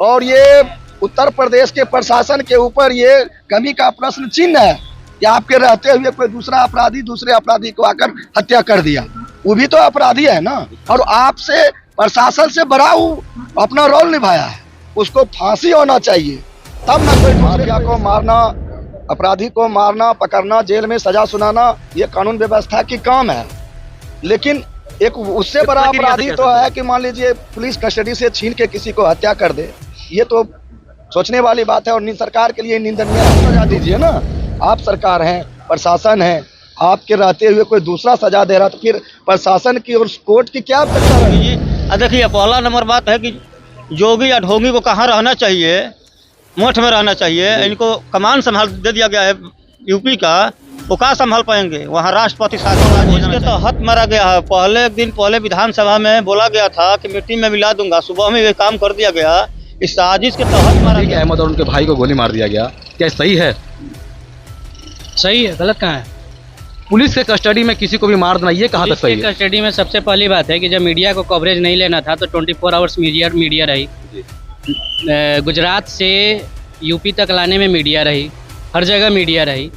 और ये उत्तर प्रदेश के प्रशासन के ऊपर ये कमी का प्रश्न चिन्ह है कि आपके रहते हुए कोई दूसरा अपराधी दूसरे अपराधी को आकर हत्या कर दिया। वो भी तो अपराधी है ना, और आपसे प्रशासन से बड़ा वो अपना रोल निभाया है, उसको फांसी होना चाहिए। तब ना कोई माफिया को मारना, अपराधी को मारना, पकड़ना, जेल में सजा सुनाना, ये कानून व्यवस्था की काम है। लेकिन एक उससे बड़ा अपराधी तो है कि मान लीजिए पुलिस कस्टडी से छीन के किसी को हत्या कर दे। ये तो सोचने वाली बात है और सरकार के लिए निंदनीय है। सजा दीजिए ना, आप सरकार हैं, प्रशासन है, आपके रहते हुए कोई दूसरा सजा दे रहा तो फिर प्रशासन की और कोर्ट की क्या आवश्यकता रहेगी? देखिए, पहला नंबर बात है कि जोगी या ढोंगी को कहाँ रहना चाहिए, मठ में रहना चाहिए। इनको कमान संभाल दे दिया गया है यूपी का, वो कहाँ संभाल पाएंगे? वहाँ राष्ट्रपति शासन इसके तहत मारा गया है। पहले विधानसभा में बोला गया था कि मिट्टी में मिला दूंगा, सुबह में ये काम कर दिया गया। इस साजिश के तहत मारा गया। अहमद और उनके भाई को गोली मार दिया गया, क्या सही है? सही है, गलत कहाँ है? पुलिस के कस्टडी में किसी को भी मार देना, ये कहाँ तक सही है? कस्टडी में सबसे पहली बात है कि जब मीडिया को कवरेज नहीं लेना था तो 24 आवर्स मीडिया रही। गुजरात से यूपी तक लाने में मीडिया रही, हर जगह मीडिया रही।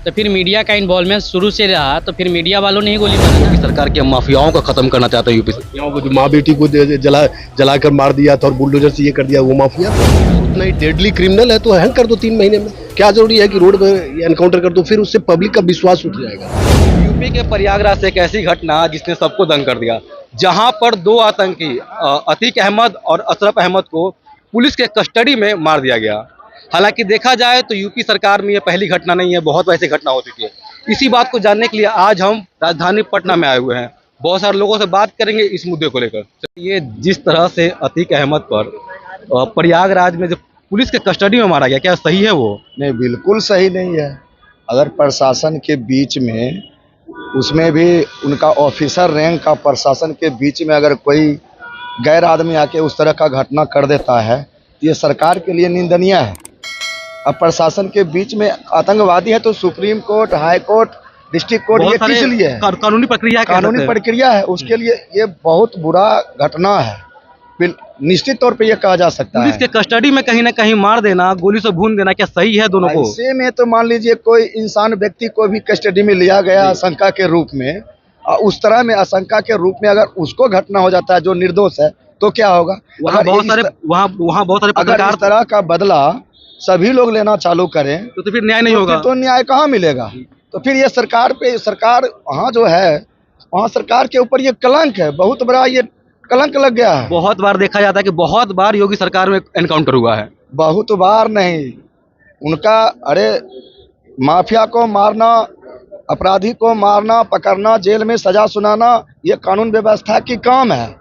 तो फिर मीडिया का इन्वॉल्वमेंट शुरू से रहा, तो फिर मीडिया वालों ने ही गोली मारा। सरकार के माफियाओं को खत्म करना चाहते हैं यूपी से। जो माँ बेटी को जलाकर मार दिया था और बुलडोजर से ये कर दिया, वो माफिया उतना ही डेडली क्रिमिनल है तो हैंग कर दो 3 महीने में। क्या जरूरी है कि रोड पे एनकाउंटर कर दो, फिर उससे पब्लिक का विश्वास उठ जाएगा। यूपी के प्रयागराज से एक ऐसी घटना जिसने सबको दंग कर दिया, जहां पर 2 आतंकी अतीक अहमद और अशरफ अहमद को पुलिस के कस्टडी में मार दिया गया। हालांकि देखा जाए तो यूपी सरकार में ये पहली घटना नहीं है, बहुत ऐसी घटना हो चुकी है। इसी बात को जानने के लिए आज हम राजधानी पटना में आए हुए हैं। बहुत सारे लोगों से बात करेंगे इस मुद्दे को लेकर। ये जिस तरह से अतीक अहमद पर प्रयागराज में जो पुलिस के कस्टडी में मारा गया, क्या सही है वो? नहीं, बिल्कुल सही नहीं है। अगर प्रशासन के बीच में, उसमें भी उनका ऑफिसर रैंक का प्रशासन के बीच में अगर कोई गैर आदमी आके उस तरह का घटना कर देता है, ये सरकार के लिए निंदनीय है। अब प्रशासन के बीच में आतंकवादी है तो supreme court, high court, district court, ये किस लिए है? कानूनी प्रक्रिया है, उसके लिए ये बहुत बुरा घटना है। निश्चित तौर पे ये कहा जा सकता है। पुलिस के कस्टडी में कहीं ना कहीं मार देना, गोली से भून देना, क्या सही है दोनों को? ऐसे में तो मान लीजिए कोई इंसान व्यक्ति को भी कस्टडी में लिया गया आशंका के रूप में, उस तरह में आशंका के रूप में अगर उसको घटना हो जाता है जो निर्दोष है, तो क्या होगा? वहाँ बहुत सारे अगर इस तरह का बदला सभी लोग लेना चालू करें तो फिर न्याय नहीं होगा। तो न्याय कहाँ मिलेगा? तो फिर ये सरकार वहाँ जो है, वहाँ सरकार के ऊपर ये कलंक है, बहुत बड़ा ये कलंक लग गया है। बहुत बार देखा जाता है कि बहुत बार योगी सरकार में एनकाउंटर हुआ है। बहुत बार नहीं, उनका माफिया को मारना, अपराधी को मारना, पकड़ना, जेल में सजा सुनाना, ये कानून व्यवस्था की काम है।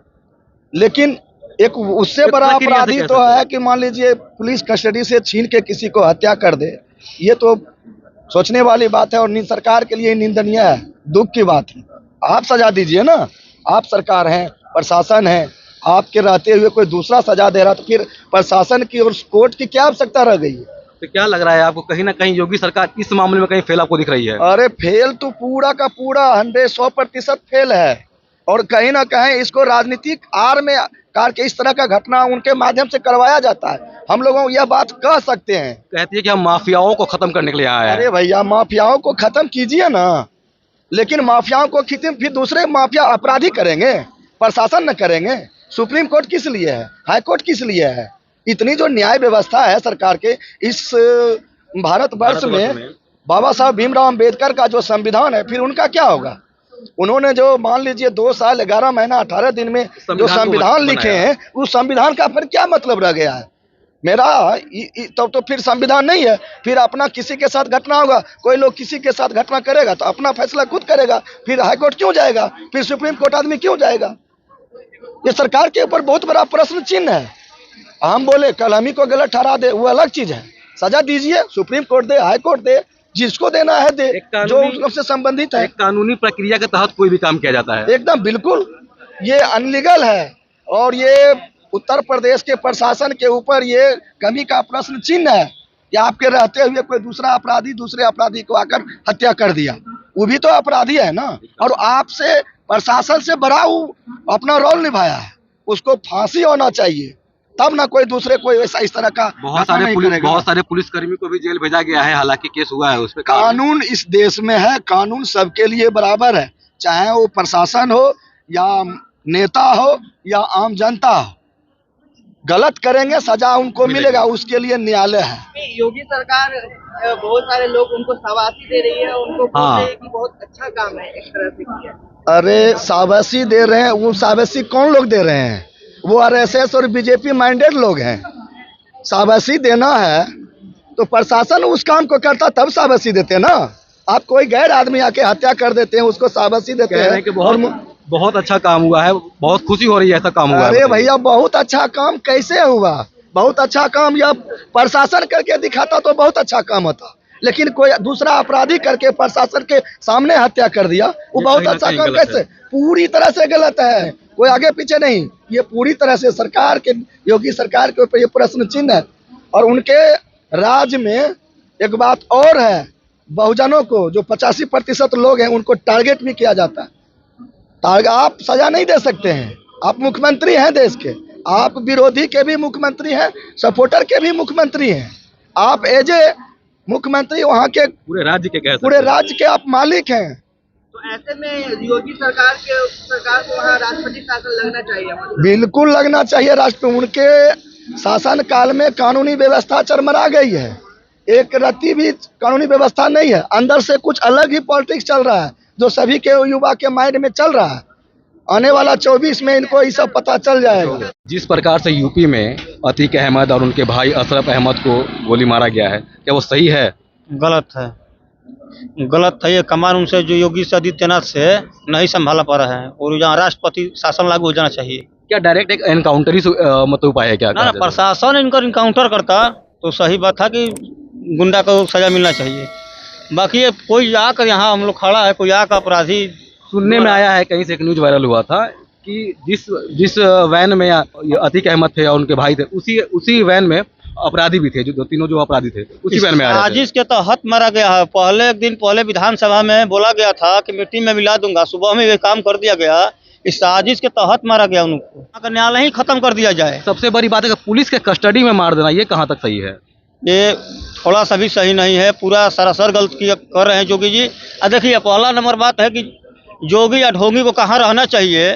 लेकिन एक उससे बड़ा अपराधी तो है कि मान लीजिए पुलिस कस्टडी से छीन के किसी को हत्या कर दे। ये तो सोचने वाली बात है और सरकार के लिए निंदनीय है, दुख की बात है। आप सजा दीजिए ना, आप सरकार हैं, प्रशासन है, आपके रहते हुए कोई दूसरा सजा दे रहा तो फिर प्रशासन की और कोर्ट की क्या आवश्यकता रह गई है? तो क्या लग रहा है आपको, कहीं ना कहीं योगी सरकार इस मामले में कहीं फेल आपको दिख रही है? अरे फेल तो पूरा का पूरा 100% फेल है। और कहीं ना कहीं इसको राजनीतिक आड़ में कार के इस तरह का घटना उनके माध्यम से करवाया जाता है। हम लोगों को यह बात कह सकते हैं। कहती है कि हम माफियाओं को खत्म करने के लिए आए हैं। अरे भैया, माफियाओं को खत्म कीजिए ना, लेकिन माफियाओं को खत्म फिर दूसरे माफिया अपराधी करेंगे, प्रशासन न करेंगे। सुप्रीम कोर्ट किस लिए है? हाई कोर्ट किस लिए है? इतनी जो न्याय व्यवस्था है सरकार के इस भारतवर्ष में, बाबा साहब भीमराव अंबेडकर का जो संविधान है, फिर उनका क्या होगा? उन्होंने जो मान लीजिए 2 साल 11 महीना 18 दिन में जो संविधान लिखे हैं, उस संविधान का फिर क्या मतलब रह गया है मेरा? तो फिर संविधान नहीं है। फिर अपना किसी के साथ घटना होगा, कोई लोग किसी के साथ घटना करेगा तो अपना फैसला खुद करेगा। फिर हाई कोर्ट क्यों जाएगा? फिर सुप्रीम कोर्ट आदमी क्यों जाएगा? ये सरकार के ऊपर बहुत बड़ा प्रश्न चिन्ह है। हम बोले कल हम ही को गलत ठहरा दे, वो अलग चीज है। सजा दीजिए, सुप्रीम कोर्ट दे, हाई कोर्ट दे, जिसको देना है दे, जो उससे संबंधित है। कानूनी प्रक्रिया के तहत कोई भी काम किया जाता है, एकदम बिल्कुल ये अनलीगल है। और ये उत्तर प्रदेश के प्रशासन के ऊपर ये कमी का प्रश्न चिन्ह है कि आपके रहते हुए कोई दूसरा अपराधी दूसरे अपराधी को आकर हत्या कर दिया। वो भी तो अपराधी है ना, और आपसे प्रशासन से बड़ा वो अपना रोल निभाया है, उसको फांसी होना चाहिए। तब ना कोई दूसरे कोई वैसा इस तरह का घटना नहीं करेगा। बहुत सारे पुलिसकर्मी को भी जेल भेजा गया है, हालांकि केस हुआ है उस पे। कानून इस देश में है, कानून सबके लिए बराबर है, चाहे वो प्रशासन हो या नेता हो या आम जनता हो। गलत करेंगे सजा उनको मिलेगा, उसके लिए न्यायालय है। योगी सरकार बहुत सारे लोग उनको शाबाशी दे रही है, उनको बोल रही है कि बहुत अच्छा काम है एक तरह से किया। अरे शाबाशी दे रहे हैं, वो शाबाशी कौन लोग दे रहे हैं? वो आरएसएस और बीजेपी माइंडेड लोग हैं। शाबाशी देना है तो प्रशासन उस काम को करता तब शाबाशी देते हैं ना। आप कोई गैर आदमी आके हत्या कर देते हैं, उसको शाबाशी देते हैं कि बहुत अच्छा काम हुआ है, बहुत खुशी हो रही है ऐसा काम हुआ है। अरे भैया बहुत अच्छा काम कैसे हुआ? बहुत अच्छा काम या प्रशासन करके दिखाता तो बहुत अच्छा काम होता, लेकिन कोई दूसरा अपराधी करके प्रशासन के सामने हत्या कर दिया, वो बहुत अच्छा काम कैसे? पूरी तरह से गलत है, कोई आगे पीछे नहीं। ये पूरी तरह से सरकार के, योगी सरकार के ऊपर ये प्रश्न चिन्ह है। और उनके राज्य में एक बात और है, बहुजनों को जो 85% लोग हैं उनको टारगेट भी किया जाता है। आप सजा नहीं दे सकते हैं, आप मुख्यमंत्री हैं देश के, आप विरोधी के भी मुख्यमंत्री हैं, सपोर्टर के भी मुख्यमंत्री हैं, आप एज ए मुख्यमंत्री वहाँ के पूरे राज्य के पूरे राज्य के आप मालिक हैं। तो ऐसे में योगी सरकार को वहाँ राष्ट्रपति शासन लगना चाहिए। बिल्कुल लगना चाहिए। राष्ट्र उनके शासन काल में कानूनी व्यवस्था चरमरा गई है, एक रत्ती भी कानूनी व्यवस्था नहीं है। अंदर से कुछ अलग ही पॉलिटिक्स चल रहा है जो सभी के युवा के माइंड में चल रहा है। आने वाला 24 में इनको ये सब पता चल जाएगा। जिस प्रकार से यूपी में अतीक अहमद और उनके भाई अशरफ अहमद को गोली मारा गया है, क्या वो सही है? गलत है, गलत है। ये कमान उनसे जो योगी आदित्यनाथ से नहीं संभाला पा रहा है, और यहाँ राष्ट्रपति शासन लागू हो जाना चाहिए। क्या डायरेक्ट एक एनकाउंटर ही मतलब उपाय है क्या? ना प्रशासन इनका इनकाउंटर करता तो सही बात था कि गुंडा को सजा मिलना चाहिए। बाकी ये कोई आकर यहाँ हम लोग खड़ा है, कोई आकर अपराधी। सुनने में आया है, कहीं से एक न्यूज वायरल हुआ था कि जिस वैन में अतीक अहमद थे और उनके भाई थे, उसी वैन में अपराधी भी थे, जो तीनों जो अपराधी थे उसी वैन में आ रहे थे। साजिश के तहत मारा गया है। पहले एक दिन पहले विधानसभा में बोला गया था कि मिट्टी में मिला दूंगा, सुबह में ये काम कर दिया गया। इस साजिश के तहत मारा गया उनको, न्यायालय ही खत्म कर दिया जाए। सबसे बड़ी बात है कि पुलिस के कस्टडी में मार देना, ये कहाँ तक सही है? ये थोड़ा सा भी सही नहीं है, पूरा सरासर गलत कर रहे हैं योगी जी। देखिए पहला नंबर बात है कि जोगी या ढोंगी को कहाँ रहना चाहिए,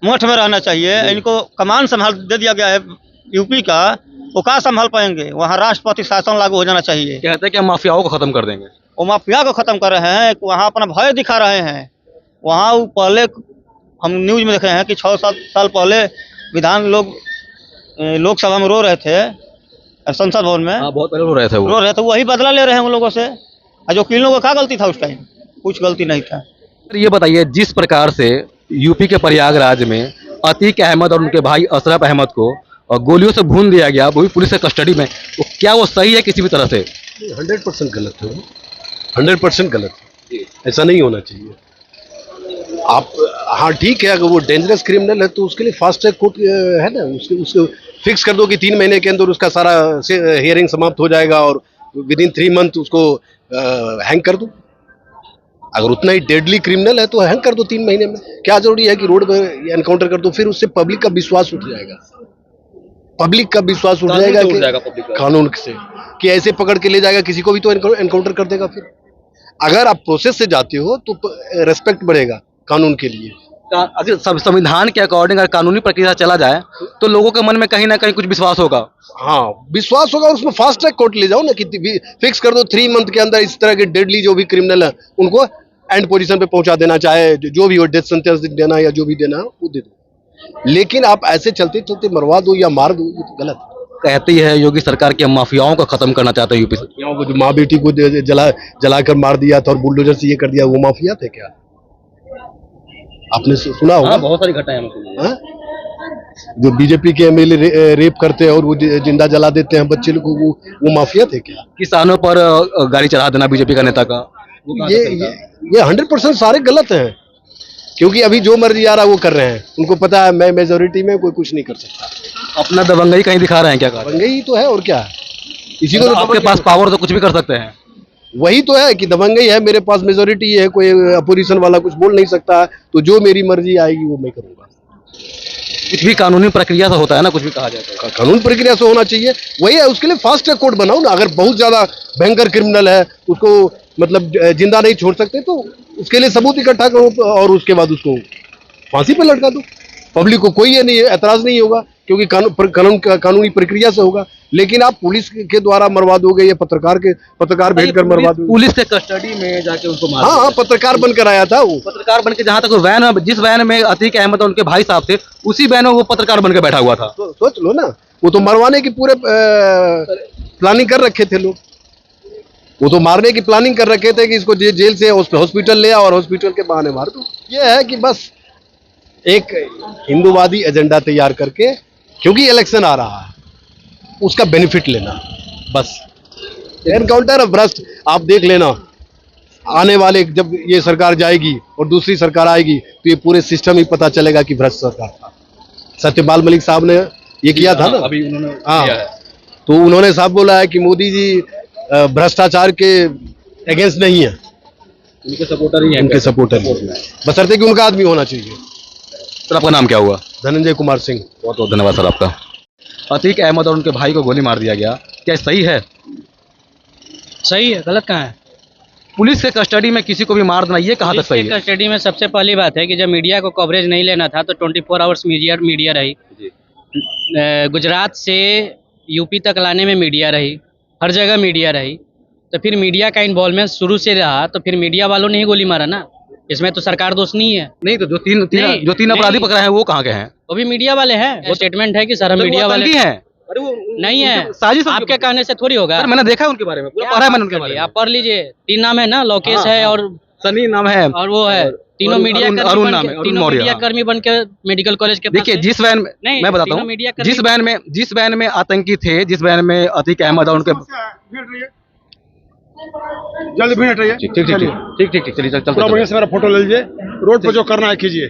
मठ में रहना चाहिए। इनको कमान संभाल दे दिया गया है यूपी का, वो कहाँ संभाल पाएंगे? वहाँ राष्ट्रपति शासन लागू हो जाना चाहिए। कहते हैं कि हम माफियाओं को खत्म कर देंगे। वो माफिया को खत्म कर रहे हैं, वहाँ अपना भय दिखा रहे हैं। वहाँ वो पहले हम न्यूज में देखे हैं कि 6-7 साल पहले लोकसभा में रो रहे थे, संसद भवन में। बहुत पहले रो रहे थे, वही बदला ले रहे हैं उन लोगों से। जो किन लोगों का गलती था उस टाइम? कुछ गलती नहीं था। ये बताइए, जिस प्रकार से यूपी के प्रयागराज में अतीक अहमद और उनके भाई अशरफ अहमद को गोलियों से भून दिया गया, वो भी पुलिस के कस्टडी में, तो क्या वो सही है किसी भी तरह से? 100% गलत है, 100% गलत है। ऐसा नहीं होना चाहिए। आप हाँ ठीक है, अगर वो डेंजरस क्रिमिनल है तो उसके लिए फास्ट ट्रैक कोर्ट है ना, उसको फिक्स कर दो कि 3 महीने के अंदर उसका सारा हियरिंग समाप्त हो जाएगा और विदिन 3 मंथ उसको हैंग कर दो। अगर उतना ही डेडली क्रिमिनल है तो हैंग कर दो 3 महीने में। क्या जरूरी है कि रोड पे एनकाउंटर कर दो? फिर उससे पब्लिक का विश्वास उठ जाएगा, पब्लिक का विश्वास उठ जाएगा कि कानून से, कि ऐसे पकड़ के ले जाएगा किसी को भी तो एनकाउंटर कर देगा। फिर अगर आप प्रोसेस से जाते हो तो रेस्पेक्ट बढ़ेगा कानून के लिए। अगर संविधान के अकॉर्डिंग अगर कानूनी प्रक्रिया चला जाए तो लोगों के मन में कहीं ना कहीं कुछ विश्वास होगा। हाँ विश्वास होगा, उसमें फास्ट ट्रैक कोर्ट ले जाओ ना, कि फिक्स कर दो 3 मंथ के अंदर इस तरह के डेडली जो भी क्रिमिनल है उनको एंड पोजीशन पे पहुंचा देना, चाहे जो भी हो, डेथ सेंटेंस देना या जो भी देना है वो दे दो। लेकिन आप ऐसे चलते चलते मरवा दो या मार दो, ये तो गलत है। कहती है योगी सरकार की माफियाओं को खत्म करना चाहते हैं यूपी से। को जो माँ बेटी को जलाकर मार दिया था और बुलडोजर से ये कर दिया, वो माफिया थे क्या? आपने सुना होगा। बहुत सारी घटनाएं जो बीजेपी के एमएलए रेप करते हैं और वो जिंदा जला देते हैं बच्चे लोग को, वो माफिया थे क्या? किसानों पर गाड़ी चढ़ा देना बीजेपी का नेता का, ये 100% सारे गलत हैं, क्योंकि अभी जो मर्जी आ रहा है वो कर रहे हैं। उनको पता है मैं मेजोरिटी में, कोई कुछ नहीं कर सकता। अपना दबंगई कहीं दिखा रहे हैं क्या? दबंगई तो है और क्या है, इसी को आपके पास पावर तो कुछ भी कर सकते हैं। वही तो है कि दबंगई है, मेरे पास मेजोरिटी है, कोई अपोजिशन वाला कुछ बोल नहीं सकता, तो जो मेरी मर्जी आएगी वो मैं करूंगा। कुछ भी कानूनी प्रक्रिया से होता है ना, कुछ भी कहा जाए तो। कानून प्रक्रिया से होना चाहिए, वही है। उसके लिए फास्ट ट्रैक कोर्ट बनाओ ना। अगर बहुत ज्यादा भयंकर क्रिमिनल है, उसको मतलब जिंदा नहीं छोड़ सकते, तो उसके लिए सबूत इकट्ठा करो और उसके बाद उसको फांसी पे लटका दो। पब्लिक को कोई ये नहीं एतराज नहीं होगा, क्योंकि कानूनी प्रक्रिया से होगा। लेकिन आप पुलिस के द्वारा मरवा दोगे, या पत्रकार भेजकर मरवा दोगे। पुलिस के कस्टडी में जाके उनको मार हाँ, पत्रकार बनकर आया था वो। पत्रकार बन के, जहाँ तक वैन में, जिस वैन में अतीक अहमद और उनके भाई साहब थे, उसी वैन में वो पत्रकार बन के बैठा हुआ था। तो सोच लो ना, वो तो मरवाने की पूरे प्लानिंग कर रखे थे लोग। वो तो मारने की प्लानिंग कर रखे थे कि इसको जेल से हॉस्पिटल ले आओ और हॉस्पिटल के बहाने मार दो। ये है कि बस एक हिंदूवादी एजेंडा तैयार करके, क्योंकि इलेक्शन आ रहा है, उसका बेनिफिट लेना बस। एनकाउंटर ऑफ भ्रष्ट आप देख लेना, आने वाले जब ये सरकार जाएगी और दूसरी सरकार आएगी, तो ये पूरे सिस्टम ही पता चलेगा कि भ्रष्ट सरकार था। सत्यपाल मलिक साहब ने ये किया था ना, अभी उन्होंने हाँ, किया है। तो उन्होंने साफ बोला है कि मोदी जी भ्रष्टाचार के अगेंस्ट नहीं है, उनके सपोर्टर ही हैं। उनके सपोर्टर ही हैं। बशर्ते कि उनका आदमी होना चाहिए। सर, आपका नाम क्या हुआ? धनंजय कुमार सिंह। बहुत बहुत धन्यवाद सर आपका। अतीक अहमद और उनके भाई को गोली मार दिया गया, क्या सही है? सही है, गलत कहाँ है? पुलिस के कस्टडी में किसी को भी मार देना, ये कहाँ तक सही है? कस्टडी में सबसे पहली बात है कि जब मीडिया को कवरेज नहीं लेना था तो 24 आवर्स मीडिया रही। गुजरात से यूपी तक लाने में मीडिया रही, हर जगह मीडिया रही। तो फिर मीडिया का इन्वॉल्वमेंट शुरू से रहा, तो फिर मीडिया वालों ने ही गोली मारा ना, इसमें तो सरकार दोष नहीं है। नहीं तो जो तीन अपराधी पकड़े हैं वो कहाँ के हैं? वो भी मीडिया वाले हैं। वो स्टेटमेंट है कि सर हम मीडिया वाले हैं। अरे वो नहीं है, साजिश आपके कहने से थोड़ी होगा। सर, मैंने देखा है उनके बारे में, पूरा पढ़ा है मैंने उनके बारे में। आप पढ़ लीजिए, 3 नाम है ना, लोकेश है और सनी नाम है और वो है, तीनों मीडिया अरुण नाम है, अरुण मौर्य। मीडिया कर्मी बन के मेडिकल कॉलेज के देखिए, जिस वैन में, नहीं, मैं बताता तीनों हूँ, मीडिया कर्मी- जिस वैन में आतंकी थे, जिस वैन में अतीक अहमद और उनके जल्दी भेज रही है। ठीक, चलिए चलते मेरा फोटो ले लीजिए, रोड पर जो करना है कीजिए।